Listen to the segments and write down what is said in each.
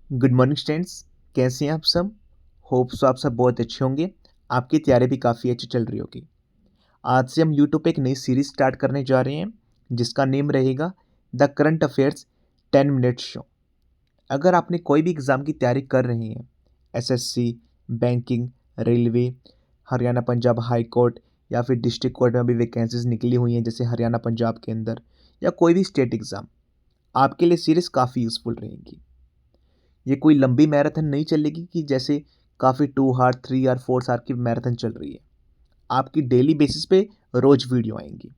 Good morning students. कैसे हैं आप सब? होप्स आप सब बहुत अच्छे होंगे। आपकी तैयारी भी काफ़ी अच्छी चल रही होगी। आज से हम यूट्यूब पे एक नई सीरीज स्टार्ट करने जा रहे हैं जिसका नेम रहेगा the current affairs 10 minute show. अगर आपने कोई भी एग्ज़ाम की तैयारी कर रहे हैं, SSC, banking, railway, Haryana Punjab high court या फिर डिस्ट्रिक्ट कोर्ट में अभी वैकेंसीज निकली हुई हैं जैसे हरियाणा पंजाब के अंदर, या कोई भी स्टेट एग्ज़ाम, आपके लिए सीरीज़ काफ़ी यूज़फुल रहेगी। ये कोई लंबी मैराथन नहीं चलेगी कि जैसे काफ़ी 2 आवर 3 आवर 4 आवर की मैराथन चल रही है। आपकी डेली बेसिस पे रोज़ वीडियो आएंगी।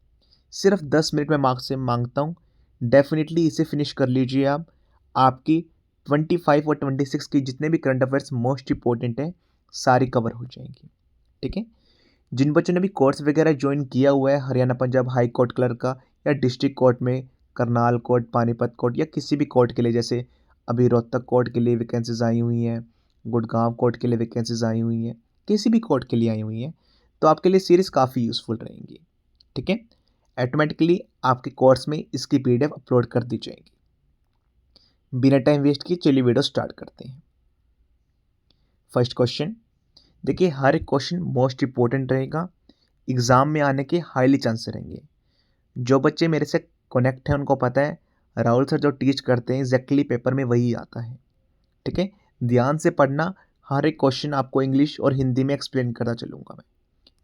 सिर्फ 10 मिनट में मार्क्स से मांगता हूँ। डेफिनेटली इसे फिनिश कर लीजिए आप। आपकी 25 और 26 की जितने भी करंट अफेयर्स मोस्ट इंपॉर्टेंट है सारी कवर हो जाएंगी। ठीक है। जिन बच्चों ने भी कोर्स वगैरह ज्वाइन किया हुआ है Haryana Punjab high court clerk का, या डिस्ट्रिक्ट कोर्ट में करनाल कोर्ट, पानीपत कोर्ट, या किसी भी कोर्ट के लिए, जैसे अभी रोहतक कोर्ट के लिए वैकेंसीज आई हुई हैं, गुड़गांव कोर्ट के लिए वैकेंसीज आई हुई हैं, किसी भी कोर्ट के लिए आई हुई हैं, तो आपके लिए सीरीज़ काफ़ी यूज़फुल रहेंगी। ठीक है। ऑटोमेटिकली आपके कोर्स में इसकी पीडीएफ अपलोड कर दी जाएगी। बिना टाइम वेस्ट किए चलिए वीडियो स्टार्ट करते हैं। फर्स्ट क्वेश्चन देखिए, हर एक क्वेश्चन मोस्ट इंपॉर्टेंट रहेगा, एग्ज़ाम में आने के हाईली चांस रहेंगे। जो बच्चे मेरे से कनेक्ट हैं उनको पता है राहुल सर जो टीच करते हैं एग्जैक्टली पेपर में वही आता है। ठीक है। ध्यान से पढ़ना, हर एक क्वेश्चन आपको इंग्लिश और हिंदी में एक्सप्लेन करता चलूँगा मैं।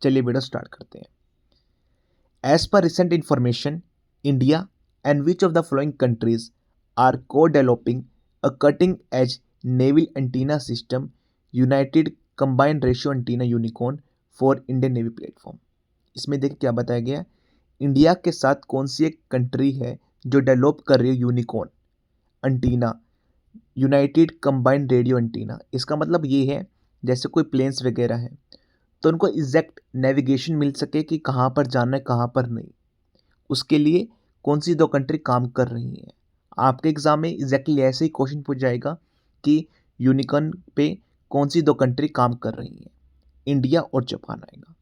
चलिए वीडियो स्टार्ट करते हैं। As per recent information, India and which of the following countries are co developing a cutting edge naval antenna system united combined ratio antenna unicorn for Indian navy platform. इसमें देखिए क्या बताया गया है। India के साथ कौन सी एक कंट्री है जो डेवलप कर रही है unicorn antenna, United combined radio antenna. इसका मतलब ये है जैसे कोई प्लेन्स वगैरह है तो उनको एग्जैक्ट नेविगेशन मिल सके कि कहाँ पर जाना है कहाँ पर नहीं, उसके लिए कौन सी दो कंट्री काम कर रही हैं। आपके एग्जाम में एग्जैक्टली ऐसे ही क्वेश्चन पूछ जाएगा कि यूनिकॉर्न पे कौन सी दो कंट्री काम कर रही हैं, इंडिया और जापान आएगा।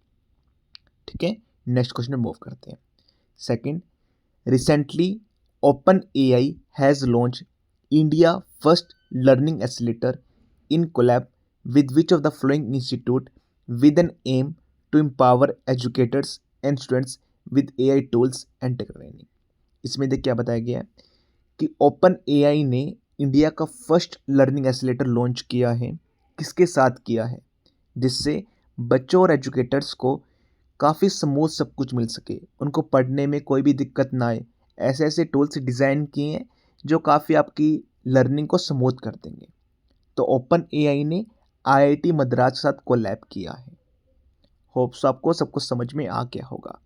ठीक है। नेक्स्ट क्वेश्चन में मूव करते हैं। Second, recently OpenAI has launch India first learning accelerator in collab with which of the following institute with an aim to empower educators and students with AI tools and training। इसमें देख क्या बताया गया है कि open AI ने India का first learning accelerator launch किया है। किसके साथ किया है? जिससे बच्चों और एजुकेटर्स को काफ़ी स्मूथ सब कुछ मिल सके, उनको पढ़ने में कोई भी दिक्कत ना आए। ऐसे ऐसे टूल्स डिज़ाइन किए हैं जो काफ़ी आपकी लर्निंग को स्मूथ कर देंगे। तो ओपन एआई ने आईआईटी मद्रास के साथ कोलैब किया है। होप्स आपको सब कुछ समझ में आ गया होगा।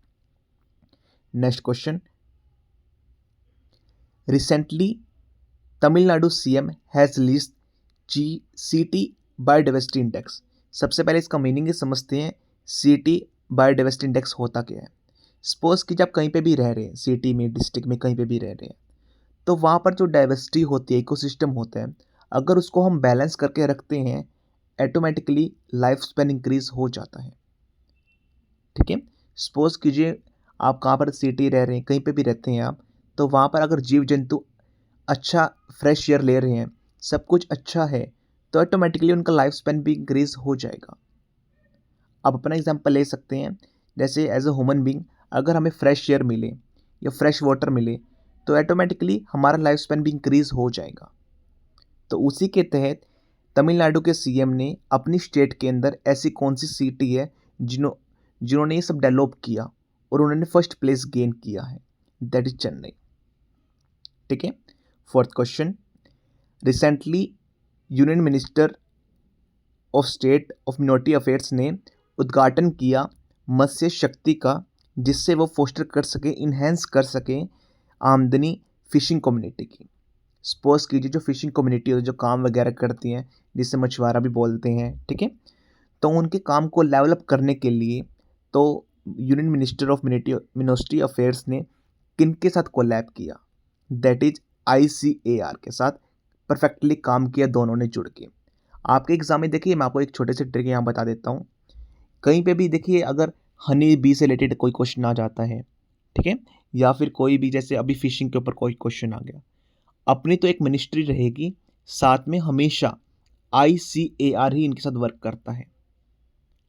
Next question, recently Tamil Nadu CM has list सीटी बायोडाइवर्सिटी इंडेक्स। सबसे पहले इसका मीनिंग समझते हैं। सीटी बायोडाइवर्सिटी इंडेक्स होता क्या है? सपोज कि जब कहीं पे भी रह रहे हैं, सिटी में, डिस्ट्रिक्ट में, कहीं पे भी रह रहे हैं, तो वहाँ पर जो डाइवर्सिटी होती है, इकोसिस्टम होता है, अगर उसको हम बैलेंस करके रखते हैं ऑटोमेटिकली लाइफ स्पैन इंक्रीज हो जाता है। ठीक है। सपोज कीजिए आप कहाँ पर सिटी रह रहे हैं, कहीं पे भी रहते हैं आप, तो वहाँ पर अगर जीव जंतु अच्छा फ्रेश एयर ले रहे हैं, सब कुछ अच्छा है, तो ऑटोमेटिकली उनका लाइफ स्पैन भी इंक्रीज हो जाएगा। आप अपना एग्जांपल ले सकते हैं। जैसे एज अ ह्यूमन बीइंग अगर हमें फ्रेश एयर मिले या फ्रेश वाटर मिले तो ऑटोमेटिकली हमारा लाइफ स्पैन भी इंक्रीज हो जाएगा। तो उसी के तहत तमिलनाडु के सीएम ने अपनी स्टेट के अंदर ऐसी कौन सी सिटी है जिन्होंने ये सब डेवलप किया और उन्होंने फर्स्ट प्लेस गेन किया है, दैट इज चेन्नई। ठीक है। Fourth question, recently union minister of state of minority affairs ने उद्घाटन किया मत्स्य शक्ति का, जिससे वो फोस्टर कर सके, इन्हेंस कर सके आमदनी फिशिंग कम्युनिटी की। सपोज कीजिए जो फिशिंग कम्युनिटी हो, जो काम वगैरह करती हैं, जिसे मछुआरा भी बोलते हैं, ठीक है, तो उनके काम को डेवलप करने के लिए तो union minister of ministry affairs ने किन के साथ कोलैब किया? दैट इज ICAR के साथ परफेक्टली काम किया दोनों ने जुड़ के। आपके एग्जाम में देखिए मैं आपको एक छोटे से ट्रिक यहाँ बता देता हूँ। कहीं पे भी देखिए अगर हनी बी से रिलेटेड कोई क्वेश्चन आ जाता है, ठीक है, या फिर कोई भी, जैसे अभी फिशिंग के ऊपर कोई क्वेश्चन आ गया, अपनी तो एक मिनिस्ट्री रहेगी साथ में हमेशा ICAR ही इनके साथ वर्क करता है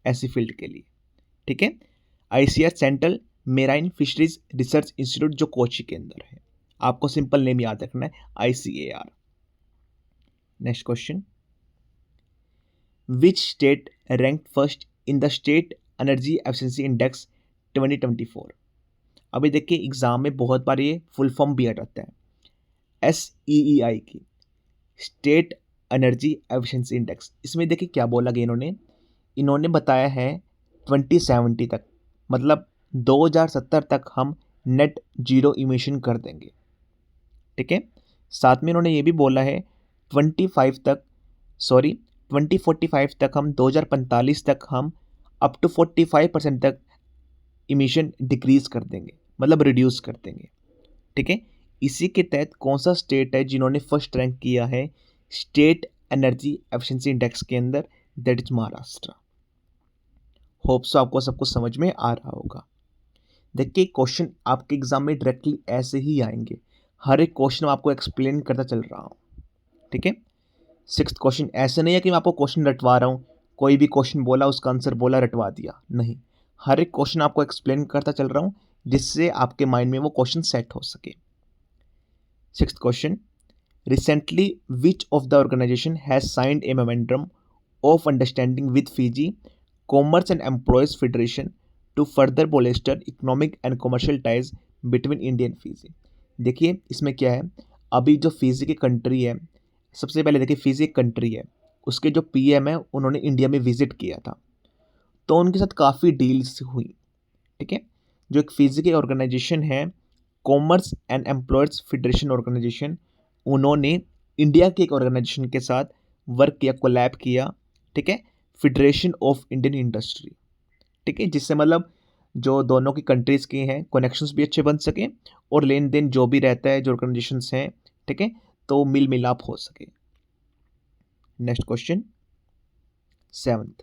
ऐसी फील्ड के लिए, ठीक है। ICAR central marine fisheries research institute जो कोची के अंदर है। आपको सिंपल नेम याद रखना है, ICAR। Next question, which state ranked first in the state energy efficiency index 2024। अभी देखिए एग्जाम में बहुत बार ये फुल फॉर्म भी आ जाता है, SEEI की, स्टेट एनर्जी एफिशिएंसी इंडेक्स। इसमें देखिए क्या बोला गया इन्होंने बताया है 2070 तक, मतलब 2070 तक हम नेट जीरो इमिशन कर देंगे, ठीक है। साथ में इन्होंने ये भी बोला है 2045 तक हम 2045 तक हम अप टू 45% तक इमिशन डिक्रीज कर देंगे, मतलब रिड्यूस कर देंगे, ठीक है। इसी के तहत कौन सा स्टेट है जिन्होंने फर्स्ट रैंक किया है स्टेट एनर्जी एफिशिएंसी इंडेक्स के अंदर, that is Maharashtra. Hope so आपको सब कुछ समझ में आ रहा होगा। देखिए क्वेश्चन आपके एग्जाम में डायरेक्टली ऐसे ही आएंगे, हर एक क्वेश्चन आपको एक्सप्लेन करता चल रहा हूँ, ठीक है। 6th क्वेश्चन ऐसे नहीं है कि मैं आपको क्वेश्चन रटवा रहा हूँ, कोई भी क्वेश्चन बोला उसका आंसर बोला रटवा दिया, नहीं, हर एक क्वेश्चन आपको एक्सप्लेन करता चल रहा हूँ जिससे आपके माइंड में वो क्वेश्चन सेट हो सके। 6th question, recently which of the organisation has signed a memorandum of understanding with Fiji commerce and employees federation to further bolster economic and commercial ties between India and Fiji. देखिए इसमें क्या है, अभी जो Fiji की country है, सबसे पहले देखिए फिजी एक कंट्री है, उसके जो PM है उन्होंने इंडिया में विजिट किया था, तो उनके साथ काफ़ी डील्स हुई, ठीक है। जो एक फिजी की ऑर्गेनाइजेशन है commerce and employees federation organization, उन्होंने इंडिया के एक ऑर्गेनाइजेशन के साथ वर्क किया, कोलैब किया, ठीक है, फेडरेशन ऑफ इंडियन इंडस्ट्री, ठीक है, जिससे मतलब जो दोनों की कंट्रीज़ के हैं कनेक्शंस भी अच्छे बन सके और लेन देन जो भी रहता है जो ऑर्गेनाइजेशंस हैं, ठीक है, तो मिल मिलाप हो सके। Next question 7th,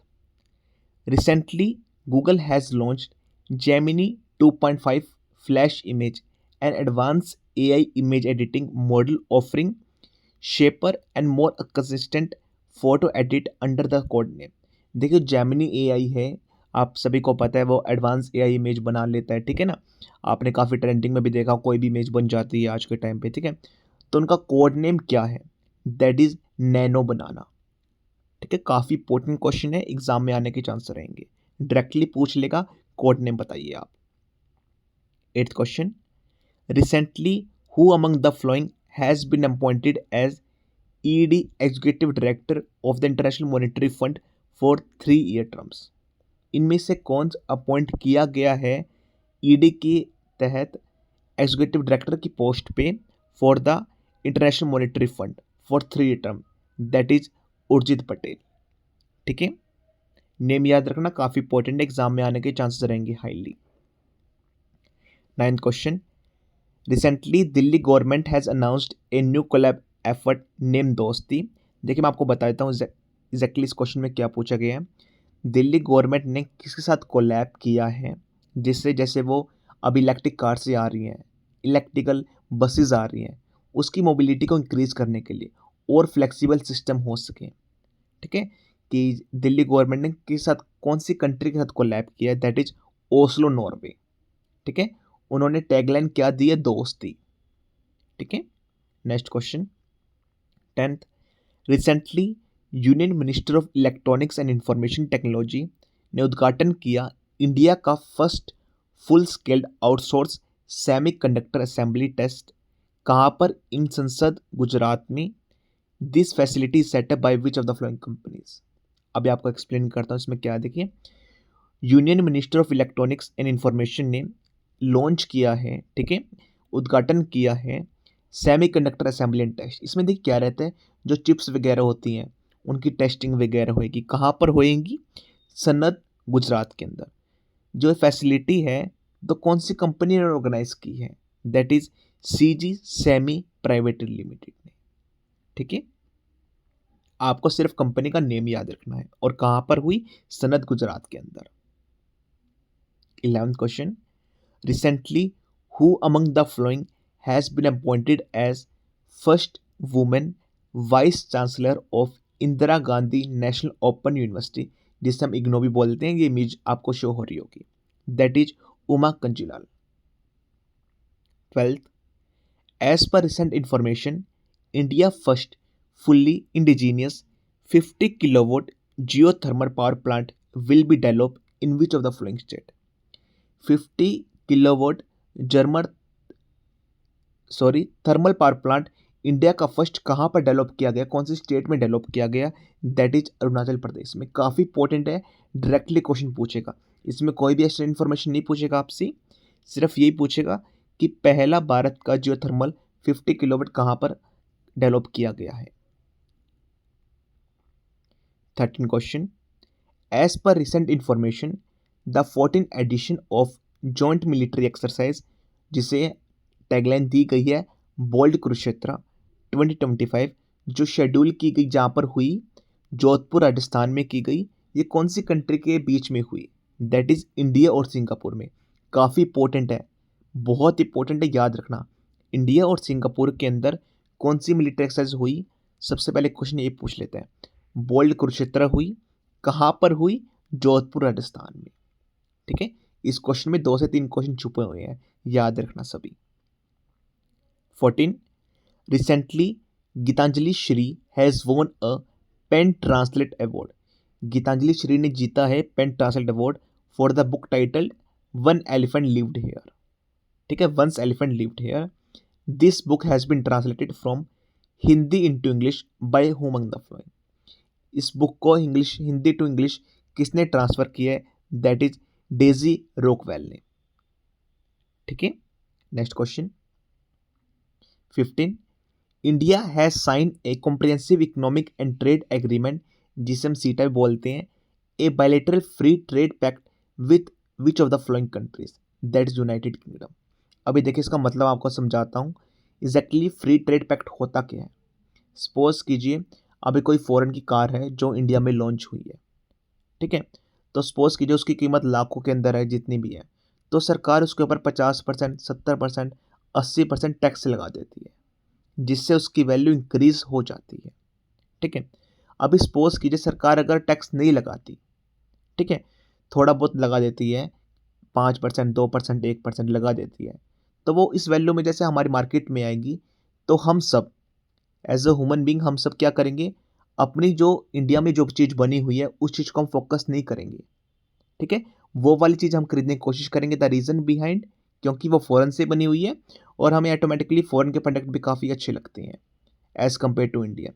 recently Google has launched Gemini 2.5 flash image and advance AI image editing model offering shaper and more consistent photo edit under the code name. देखिए जेमिनी AI है, आप सभी को पता है वो एडवांस AI इमेज बना लेता है, ठीक है ना, आपने काफ़ी ट्रेंडिंग में भी देखा, कोई भी इमेज बन जाती है आज के टाइम पे, ठीक है। तो उनका कोड नेम क्या है, दैट इज नैनो बनाना, ठीक है। काफ़ी इंपॉर्टेंट क्वेश्चन है, एग्जाम में आने के चांस रहेंगे, डायरेक्टली पूछ लेगा कोड नेम बताइए आप। 8th question, recently who among the following has been appointed as ED executive director of the international monetary fund for 3-year terms. इनमें से कौन अपॉइंट किया गया है ED के तहत एग्जीक्यूटिव डायरेक्टर की पोस्ट पे for the international monetary fund for 3-year term, that is Urjit Patel, ठीक है। नेम याद रखना, काफ़ी इंपॉर्टेंट एग्जाम में आने के चांसेस रहेंगे highly. 9th question, recently Delhi government has announced a new collab effort name Dosti. देखिए मैं आपको बता देता हूँ एग्जैक्टली इस क्वेश्चन में क्या पूछा गया है। दिल्ली गवर्नमेंट ने किसके साथ कोलैब किया है जिससे, जैसे वो अब इलेक्ट्रिक कार से आ रही हैं, इलेक्ट्रिकल बसेस आ रही हैं, उसकी मोबिलिटी को इंक्रीज़ करने के लिए और फ्लेक्सिबल सिस्टम हो सके, ठीक है, कि दिल्ली गवर्नमेंट ने किस साथ, कौन सी कंट्री के साथ कोलैब किया है, दैट इज ओस्लो नॉर्वे, ठीक है। उन्होंने टैगलाइन क्या दी है, दोस्ती, ठीक है। Next question 10th, recently union minister of electronics and information technology ने उद्घाटन किया इंडिया का first full scaled outsource semiconductor assembly test, कहाँ पर, इन संसद गुजरात में। This facility setup by which of the following companies. अभी आपको एक्सप्लेन करता हूँ इसमें क्या है। देखिए union minister of electronics and information ने लॉन्च किया है, ठीक है, उद्घाटन किया है सेमीकंडक्टर असेंबली एंड टेस्ट। इसमें देखिए क्या रहता है, जो चिप्स वगैरह होती हैं उनकी टेस्टिंग वगैरह होएगी, कहाँ पर होएगी, सनत गुजरात के अंदर। जो फैसिलिटी है तो कौन सी कंपनी ने ऑर्गेनाइज की है, that is CG semi private limited ने, ठीक है। आपको सिर्फ कंपनी का नेम याद रखना है और कहाँ पर हुई, सनत गुजरात के अंदर। 11th question, recently who among the following has been appointed as first women vice chancellor of Indira Gandhi national open university, जिसे हम इग्नू भी बोलते हैं, ये इमेज आपको शो हो रही होगी, that is Uma Kanjilal. 12th, as per recent information, India first fully indigenous 50 kilowatt geothermal power plant will be developed in which of the following state? 50 kilowatt German thermal power plant India का first कहाँ पर develop किया गया, कौन सी state में develop किया गया, that is Arunachal Pradesh में। काफ़ी इंपॉर्टेंट है, डायरेक्टली क्वेश्चन पूछेगा, इसमें कोई भी एक्स्ट्रा इन्फॉर्मेशन नहीं पूछेगा आपसे, सिर्फ यही पूछेगा कि पहला भारत का जियोथर्मल 50 किलोवाट कहाँ पर डेवलप किया गया है। 13 question, as per recent information the 14th edition of joint military exercise, जिसे टैगलाइन दी गई है बोल्ड कुरुक्षेत्र 2025, जो शेड्यूल की गई जहाँ पर हुई जोधपुर राजस्थान में की गई, ये कौन सी कंट्री के बीच में हुई, दैट इज इंडिया और सिंगापुर में। काफ़ी इंपॉर्टेंट है, बहुत इंपॉर्टेंट है, याद रखना, इंडिया और सिंगापुर के अंदर कौन सी मिलिट्री एक्सरसाइज हुई। सबसे पहले क्वेश्चन ये पूछ लेते हैं, बोल्ड कुरुक्षेत्र हुई, कहाँ पर हुई, जोधपुर राजस्थान में। ठीक है, इस क्वेश्चन में 2 से 3 क्वेश्चन छुपे हुए हैं, याद रखना सभी। 14, recently Geetanjali Shree has won a pen translate award. Geetanjali Shree ने जीता है pen translate award for the book titled one elephant lived here. ठीक है, once elephant lived here. This book has been translated from Hindi into English by whom among the following. इस book को Hindi to English किसने transfer किया है, that is Daisy Rockwell ने। ठीक है, next question 15, India has sign a comprehensive economic and trade agreement, जिसे हम सीटा बोलते हैं, a bilateral free trade pact with which of the following countries, that is United Kingdom. अभी देखिए इसका मतलब आपको समझाता हूँ, एग्जैक्टली फ्री ट्रेड पैक्ट होता क्या है। सपोज कीजिए अभी कोई फॉरेन की कार है जो इंडिया में लॉन्च हुई है, ठीक है, तो सपोज कीजिए उसकी कीमत लाखों के अंदर है, जितनी भी है, तो सरकार उसके ऊपर 50%, 70%, 80% टैक्स लगा देती है, जिससे उसकी वैल्यू इंक्रीज हो जाती है। ठीक है, अभी सपोज कीजिए सरकार अगर टैक्स नहीं लगाती, ठीक है, थोड़ा बहुत लगा देती है, 5%, 2%, 1% लगा देती है, तो वो इस वैल्यू में जैसे हमारी मार्केट में आएगी, तो हम सब एज अ ह्यूमन बींग हम सब क्या करेंगे, अपनी जो इंडिया में जो चीज़ बनी हुई है उस चीज़ को हम फोकस नहीं करेंगे। ठीक है, वो वाली चीज़ हम खरीदने की कोशिश करेंगे। द रीज़न बिहाइंड, क्योंकि वो फॉरेन से बनी हुई है और हमें ऑटोमेटिकली फॉरेन के प्रोडक्ट भी काफ़ी अच्छे लगते हैं एज़ कम्पेयर टू इंडिया।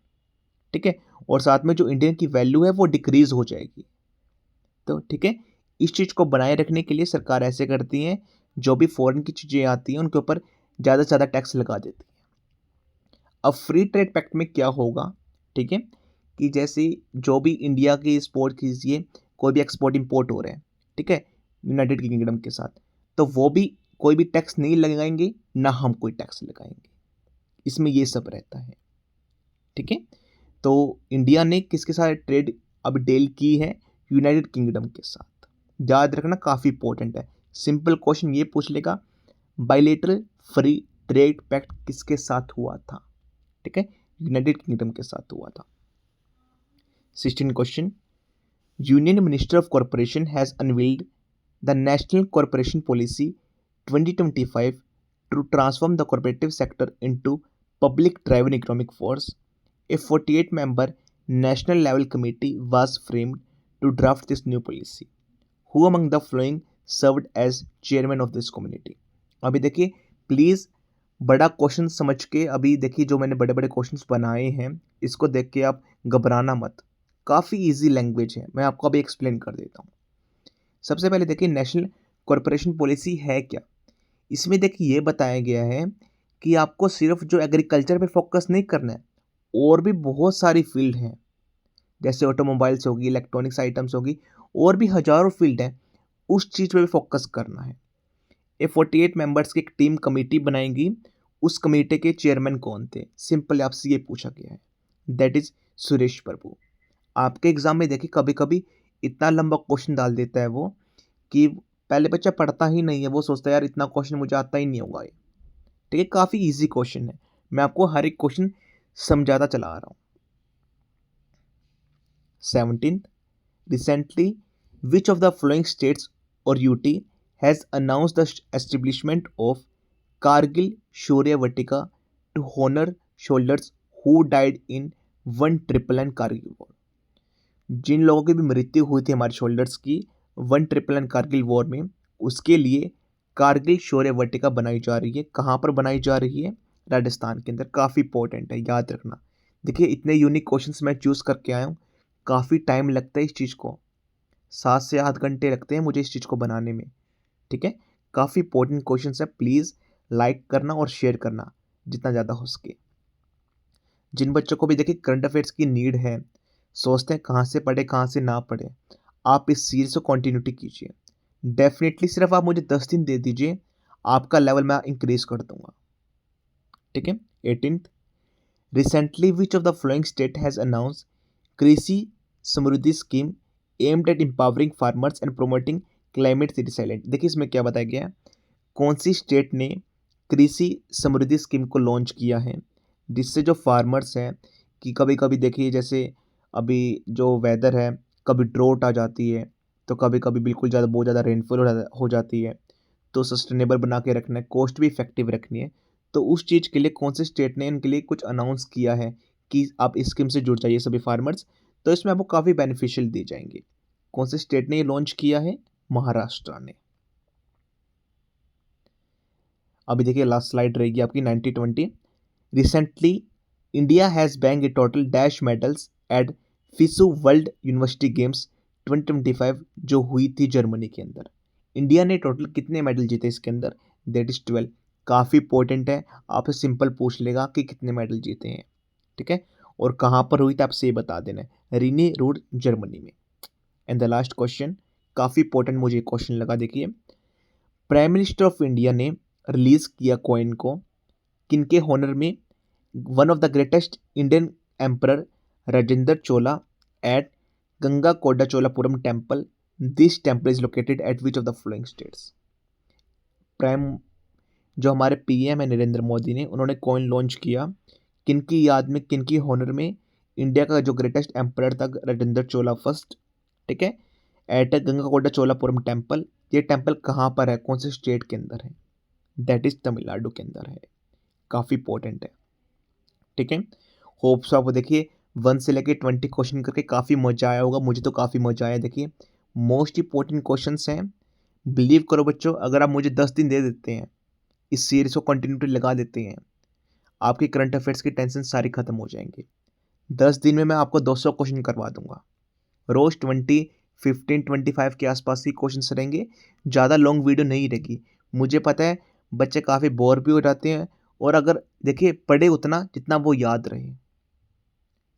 ठीक है, और साथ में जो इंडियन की वैल्यू है वो डिक्रीज हो जाएगी। तो ठीक है, इस चीज़ को बनाए रखने के लिए सरकार ऐसे करती है, जो भी फॉरेन की चीज़ें आती हैं उनके ऊपर ज़्यादा से ज़्यादा टैक्स लगा देती है। अब फ्री ट्रेड पैक्ट में क्या होगा, ठीक है, कि जैसे जो भी इंडिया के एक्सपोर्ट कीजिए, कोई भी एक्सपोर्ट इंपोर्ट हो रहे हैं, ठीक है, यूनाइटेड किंगडम के साथ, तो वो भी कोई भी टैक्स नहीं लगाएंगे, ना हम कोई टैक्स लगाएंगे, इसमें ये सब रहता है। ठीक है, तो इंडिया ने किसके साथ ट्रेड अब डील की है, यूनाइटेड किंगडम के साथ। याद रखना, काफ़ी इंपॉर्टेंट है, सिंपल क्वेश्चन ये पूछ लेगा, बायलैटरल फ्री ट्रेड पैक्ट किसके साथ हुआ था। ठीक है, यूनाइटेड किंगडम के साथ हुआ था। 16 question, union minister of corporation has unveiled the national corporation policy 2025 to transform the corporative sector into public driven economic force. A 48 member national level committee was framed to draft this new policy. Who among the following served as chairman of this committee? अभी देखिए please बड़ा question समझ के, अभी देखिए जो मैंने बड़े बड़े क्वेश्चंस बनाए हैं, इसको देख के आप घबराना मत, काफ़ी इजी लैंग्वेज है, मैं आपको अभी एक्सप्लेन कर देता हूँ। सबसे पहले देखिए नेशनल कॉरपोरेशन पॉलिसी है क्या। इसमें देखिए ये बताया गया है कि आपको सिर्फ जो एग्रीकल्चर पे फोकस नहीं करना है, और भी बहुत सारी फील्ड हैं, जैसे ऑटोमोबाइल्स होगी, इलेक्ट्रॉनिक्स आइटम्स होगी, और भी हजारों फील्ड हैं, उस चीज़ पे भी फोकस करना है। ये 48 मेंबर्स की एक टीम कमेटी बनाएंगी, उस कमेटी के चेयरमैन कौन थे, सिंपल आपसे ये पूछा गया है, दैट इज सुरेश प्रभु। आपके एग्जाम में देखिए कभी कभी इतना लंबा क्वेश्चन डाल देता है वो, कि पहले बच्चा पढ़ता ही नहीं है, वो सोचता है यार इतना क्वेश्चन मुझे आता ही नहीं होगा ये। ठीक है, काफ़ी ईजी क्वेश्चन है, मैं आपको हर एक क्वेश्चन समझाता चला आ रहा हूँ। 17th, recently, which of the following states or UT has announced the establishment of Kargil Shaurya Vatika to honor soldiers who died in 199 Kargil War? जिन लोगों की भी मृत्यु हुई थी हमारे शोल्डर्स की 199 कारगिल वॉर में, उसके लिए कारगिल शौर्य वाटिका बनाई जा रही है। कहाँ पर बनाई जा रही है? राजस्थान के अंदर। काफ़ी इंपॉर्टेंट है, याद रखना। देखिए इतने यूनिक क्वेश्चंस मैं चूज़ करके आया हूँ। काफ़ी टाइम लगता है इस चीज़ को, 7 से 8 घंटे लगते हैं मुझे इस चीज़ को बनाने में। ठीक है, काफ़ी इंपॉर्टेंट क्वेश्चन है। प्लीज़ लाइक करना और शेयर करना जितना ज़्यादा हो सके। जिन बच्चों को भी देखिए करंट अफेयर्स की नीड है, सोचते हैं कहाँ से पढ़े कहाँ से ना पढ़े, आप इस सीरीज को कंटिन्यूटी कीजिए। डेफिनेटली सिर्फ आप मुझे 10 दिन दे दीजिए, आपका लेवल मैं इंक्रीज कर दूंगा। ठीक है। 18th, recently which of the following state has announce Krishi Samriddhi scheme aimed at empowering farmers and promoting climate resilient. देखिए इसमें क्या बताया गया है, कौन सी स्टेट ने कृषि समृद्धि स्कीम को लॉन्च किया है, जिससे जो फार्मर्स हैं कि कभी कभी देखिए जैसे अभी जो वेदर है, कभी ड्रोट आ जाती है, तो कभी कभी बिल्कुल ज़्यादा बहुत ज़्यादा रेनफॉल हो जाती है, तो सस्टेनेबल बना के रखना है, कॉस्ट भी इफेक्टिव रखनी है। तो उस चीज़ के लिए कौन से स्टेट ने इनके लिए कुछ अनाउंस किया है कि आप इस स्कीम से जुड़ जाइए सभी फार्मर्स, तो इसमें आपको काफ़ी बेनिफिशियल दी जाएंगे। कौन से स्टेट ने ये लॉन्च किया है? महाराष्ट्र ने। अभी देखिए लास्ट स्लाइड रहेगी आपकी 90-20। रिसेंटली इंडिया हैज़ बैंग a total dash medals at FISU World University Games 2025 जो हुई थी जर्मनी के अंदर। इंडिया ने टोटल कितने मेडल जीते इसके अंदर? That is 12। काफ़ी इंपॉर्टेंट है, आपसे सिंपल पूछ लेगा कि कितने मेडल जीते हैं। ठीक है, और कहाँ पर हुई था आपसे ये बता देना है, रीनी रोड जर्मनी में। एंड द लास्ट क्वेश्चन, काफ़ी इंपॉर्टेंट मुझे क्वेश्चन लगा। देखिए प्राइम मिनिस्टर ऑफ इंडिया ने रिलीज किया कॉइन को किनके होनर में? One of the greatest Indian emperor Rajendra Chola at Gangaikonda Cholapuram temple. This temple is located at which of the following states? Prime जो हमारे पीएम है नरेंद्र मोदी ने, उन्होंने कॉइन लॉन्च किया किनकी याद में, किनकी होनर में? इंडिया का जो ग्रेटेस्ट एम्परर था राजेंद्र चोला फर्स्ट। ठीक है, eight Gangaikonda Cholapuram temple. ये टेम्पल कहाँ पर है, कौन से स्टेट के अंदर है? दैट इज तमिलनाडु के अंदर है। काफ़ी इंपॉर्टेंट है। ठीक है, होप्स आपको देखिए 1 से लेके 20 क्वेश्चन करके काफ़ी मजा आया होगा, मुझे तो काफ़ी मजा आया। देखिए मोस्ट इंपॉर्टेंट क्वेश्चंस हैं। बिलीव करो बच्चों, अगर आप मुझे 10 दिन दे देते हैं, इस सीरीज को कंटिन्यूटी लगा देते हैं, आपकी करंट अफेयर्स की टेंशन सारी खत्म हो जाएंगी। 10 दिन में मैं आपको 200 क्वेश्चन करवा दूंगा। रोज 15-25 के आसपास ही क्वेश्चन रहेंगे, ज़्यादा लॉन्ग वीडियो नहीं रहेगी। मुझे पता है बच्चे काफ़ी बोर भी हो जाते हैं, और अगर देखिए पढ़े उतना जितना वो याद रहे।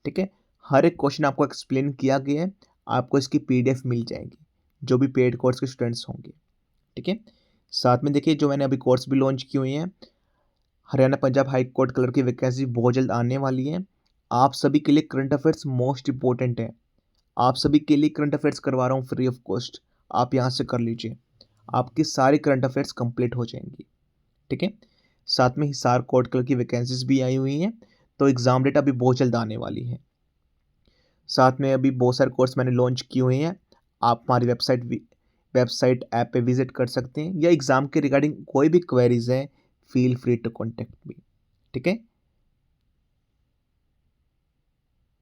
ठीक है, हर एक क्वेश्चन आपको एक्सप्लेन किया गया है, आपको इसकी पीडीएफ मिल जाएगी जो भी पेड कोर्स के स्टूडेंट्स होंगे। ठीक है, साथ में देखिए जो मैंने अभी कोर्स भी लॉन्च किए हुए हैं, Haryana Punjab high court colour की वैकेंसी बहुत जल्द आने वाली है। आप सभी के लिए करंट अफेयर्स मोस्ट इंपॉर्टेंट है। आप सभी के लिए करंट अफेयर्स करवा रहा हूँ फ्री ऑफ कॉस्ट, आप यहाँ से कर लीजिए, आपकी सारी करंट अफेयर्स कंप्लीट हो जाएंगी। ठीक है, साथ में हिसार कोर्ट कलर की वैकेंसीज भी आई हुई हैं, तो एग्ज़ाम डेट अभी बहुत जल्द आने वाली है। साथ में अभी बहुत सारे कोर्स मैंने लॉन्च किए हुए हैं, आप हमारी वेबसाइट ऐप पे विजिट कर सकते हैं, या एग्ज़ाम के रिगार्डिंग कोई भी क्वेरीज हैं, feel free to contact me. ठीक है,